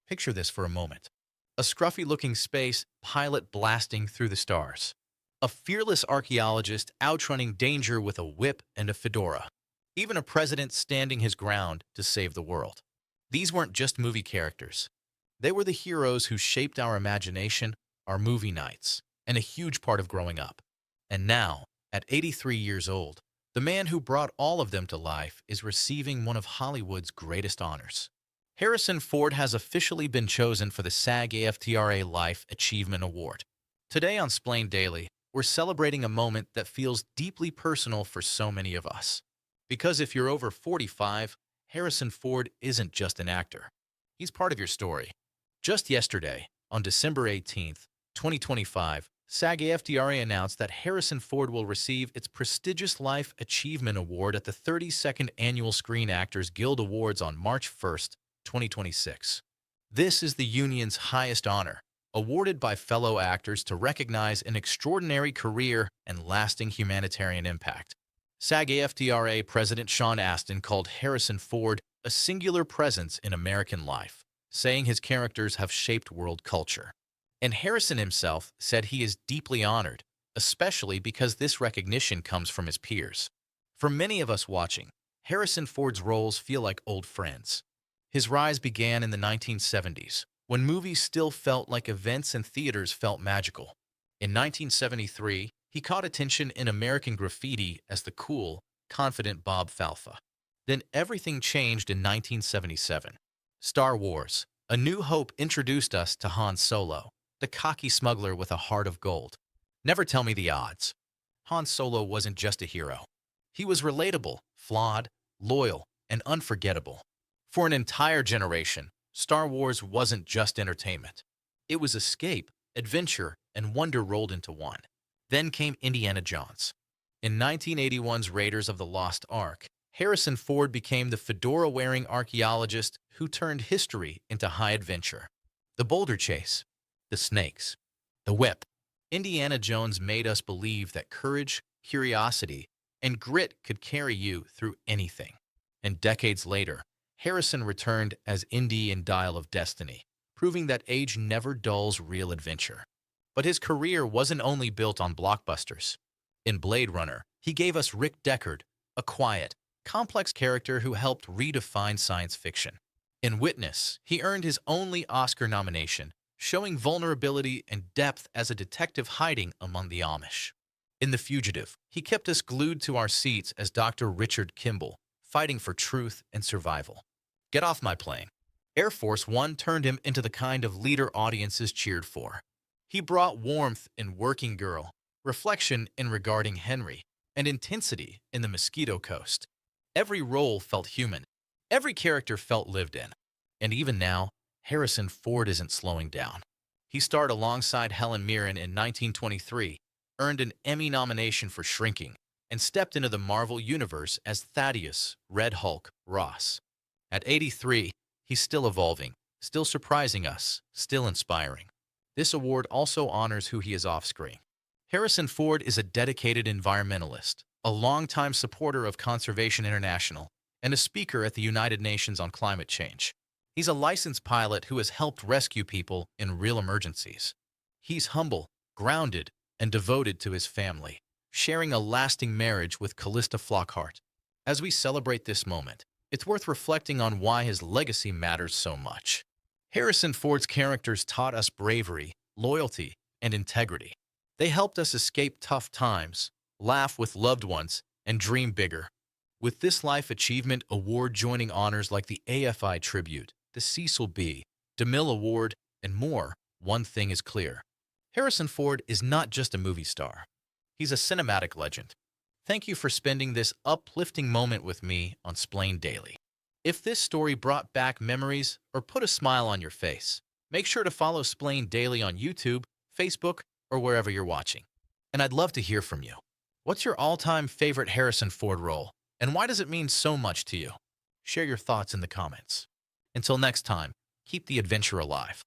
Picture this for a moment. A scruffy-looking space pilot blasting through the stars. A fearless archaeologist outrunning danger with a whip and a fedora. Even a president standing his ground to save the world. These weren't just movie characters. They were the heroes who shaped our imagination, our movie nights, and a huge part of growing up. And now, at 83 years old, the man who brought all of them to life is receiving one of Hollywood's greatest honors. Harrison Ford has officially been chosen for the SAG-AFTRA Life Achievement Award. Today on Xplained Daily, we're celebrating a moment that feels deeply personal for so many of us. Because if you're over 45, Harrison Ford isn't just an actor. He's part of your story. Just yesterday, on December 18th, 2025, SAG-AFTRA announced that Harrison Ford will receive its prestigious Life Achievement Award at the 32nd Annual Screen Actors Guild Awards on March 1st, 2026. This is the union's highest honor, awarded by fellow actors to recognize an extraordinary career and lasting humanitarian impact. SAG-AFTRA President Sean Astin called Harrison Ford a singular presence in American life, saying his characters have shaped world culture. And Harrison himself said he is deeply honored, especially because this recognition comes from his peers. For many of us watching, Harrison Ford's roles feel like old friends. His rise began in the 1970s, when movies still felt like events and theaters felt magical. In 1973, he caught attention in American Graffiti as the cool, confident Bob Falfa. Then everything changed in 1977. Star Wars: A New Hope introduced us to Han Solo, the cocky smuggler with a heart of gold. Never tell me the odds. Han Solo wasn't just a hero. He was relatable, flawed, loyal, and unforgettable. For an entire generation, Star Wars wasn't just entertainment. It was escape, adventure, and wonder rolled into one. Then came Indiana Jones. In 1981's Raiders of the Lost Ark, Harrison Ford became the fedora-wearing archaeologist who turned history into high adventure. The boulder chase, the snakes, the whip. Indiana Jones made us believe that courage, curiosity, and grit could carry you through anything. And decades later, Harrison returned as Indy in Dial of Destiny, proving that age never dulls real adventure. But his career wasn't only built on blockbusters. In Blade Runner, he gave us Rick Deckard, a quiet, complex character who helped redefine science fiction. In Witness, he earned his only Oscar nomination, showing vulnerability and depth as a detective hiding among the Amish. In The Fugitive, he kept us glued to our seats as Dr. Richard Kimball, fighting for truth and survival. Get Off My Plane. Air Force One turned him into the kind of leader audiences cheered for. He brought warmth in Working Girl, reflection in Regarding Henry, and intensity in The Mosquito Coast. Every role felt human. Every character felt lived in. And even now, Harrison Ford isn't slowing down. He starred alongside Helen Mirren in 1923, earned an Emmy nomination for Shrinking, and stepped into the Marvel Universe as Thaddeus, Red Hulk, Ross. At 83, he's still evolving, still surprising us, still inspiring. This award also honors who he is off-screen. Harrison Ford is a dedicated environmentalist, a longtime supporter of Conservation International, and a speaker at the United Nations on climate change. He's a licensed pilot who has helped rescue people in real emergencies. He's humble, grounded, and devoted to his family, sharing a lasting marriage with Callista Flockhart. As we celebrate this moment, it's worth reflecting on why his legacy matters so much. Harrison Ford's characters taught us bravery, loyalty, and integrity. They helped us escape tough times, laugh with loved ones, and dream bigger. With this Life Achievement Award joining honors like the AFI Tribute, the Cecil B. DeMille Award, and more, one thing is clear. Harrison Ford is not just a movie star. He's a cinematic legend. Thank you for spending this uplifting moment with me on Xplained Daily. If this story brought back memories or put a smile on your face, make sure to follow Xplained Daily on YouTube, Facebook, or wherever you're watching. And I'd love to hear from you. What's your all-time favorite Harrison Ford role, and why does it mean so much to you? Share your thoughts in the comments. Until next time, keep the adventure alive.